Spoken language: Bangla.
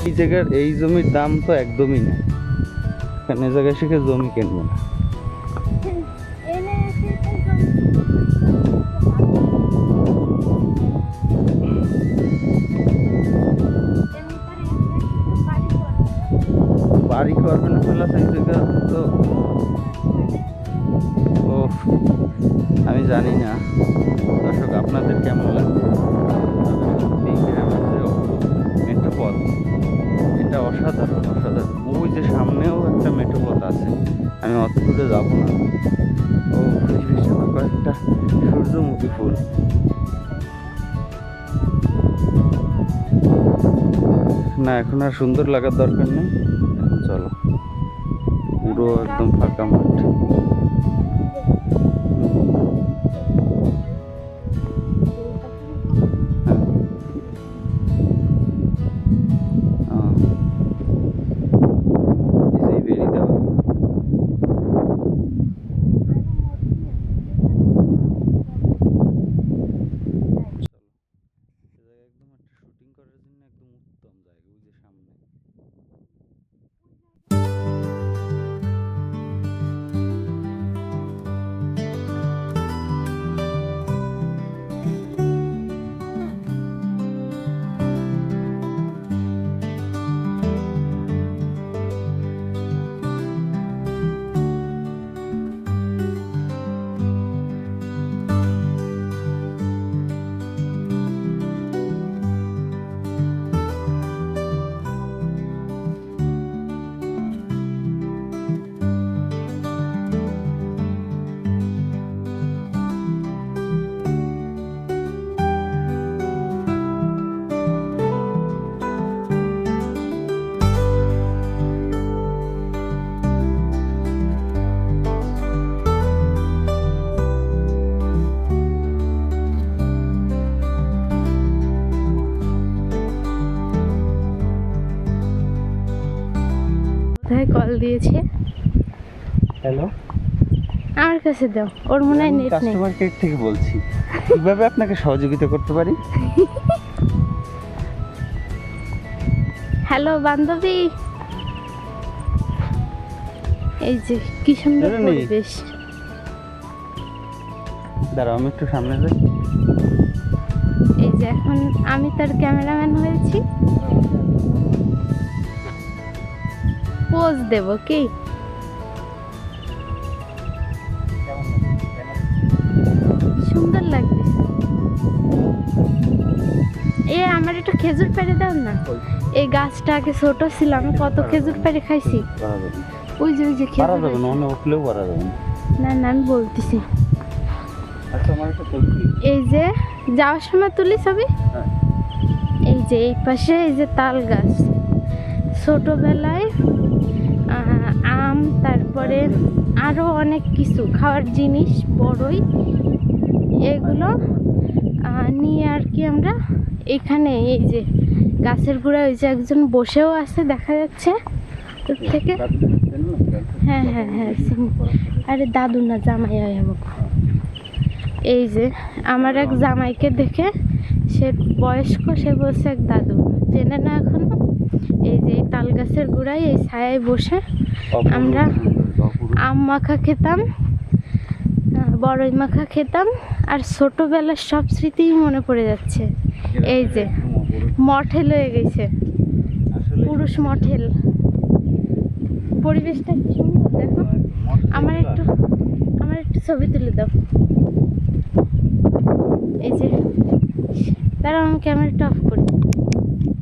এই জায়গার এই জমির দাম তো একদমই না, কারণ এই জায়গায় শিখে জমি কিনবো না। বাড়ি করবে না ফেলা সেই জায়গা তো, ও আমি জানি না দর্শক আপনাদের কেমন লাগবে। সত্যি গ্রামের যে মেঠো পথ, এটা অসাধারণ অসাধারণ। ওই যে সামনেও একটা মেঠো পথ আছে, আমি অত দূরে যাবো না। ও কয়েকটা সূর্যমুখী ফুল, না এখন আর সুন্দর লাগার দরকার নেই, চলো পুরো একদম ফাঁকা মাঠ। কল দিয়েছে, হ্যালো আমার কাছে দাও, ওর মনে হয় নেট নেই। কাস্টমার কেয়ার থেকে বলছি, কিভাবে আপনাকে সহযোগিতা করতে পারি? হ্যালো বান্ধবী, এই যে কি সুন্দর পরিবেশ। দাঁড়াও আমি একটু সামনে যাই। এই যে এখন আমি তার ক্যামেরাম্যান হয়েছি, পোজ দেব কি? সুন্দর লাগতেছে। এ আমার একটু খেজুর পেড়ে দাও না। এই গাছটা আগে ছোট ছিল, আমি কত খেজুর পেড়ে খাইছি। ওই যে খেজুর, না না আমি বলতেছি। এই যে যাওয়ার সময় তুলি ছবি। এই যে এই পাশে এই যে তাল গাছ, ছোটবেলায় আম, তারপরে আরো অনেক কিছু খাওয়ার জিনিস, বড়ই, এগুলো নিয়ে আর কি আমরা এখানে এই যে গাছের গোড়ায় ওই যে একজন বসেও আছে দেখা যাচ্ছে দূর থেকে। হ্যাঁ হ্যাঁ হ্যাঁ, আরে দাদু না, জামাই হয় আমাকে। এই যে আমার এক জামাইকে দেখে, সে বয়স্ক, সে বলছে এক দাদু, চেনে না এখনো। এই যে তাল গাছের গোড়ায় এই ছায়ায় বসে আমরা আম মাখা খেতাম, বড়ই মাখা খেতাম, আর ছোটবেলার সব স্মৃতিই মনে পড়ে যাচ্ছে। এই যে মঠেল হয়ে গেছে, পুরুষ মঠেল। পরিবেশটা কি সুন্দর দেখো। আমার একটু ছবি তুলে দাও। এই যে দাঁড়াও, আমি ক্যামেরাটা অফ করি।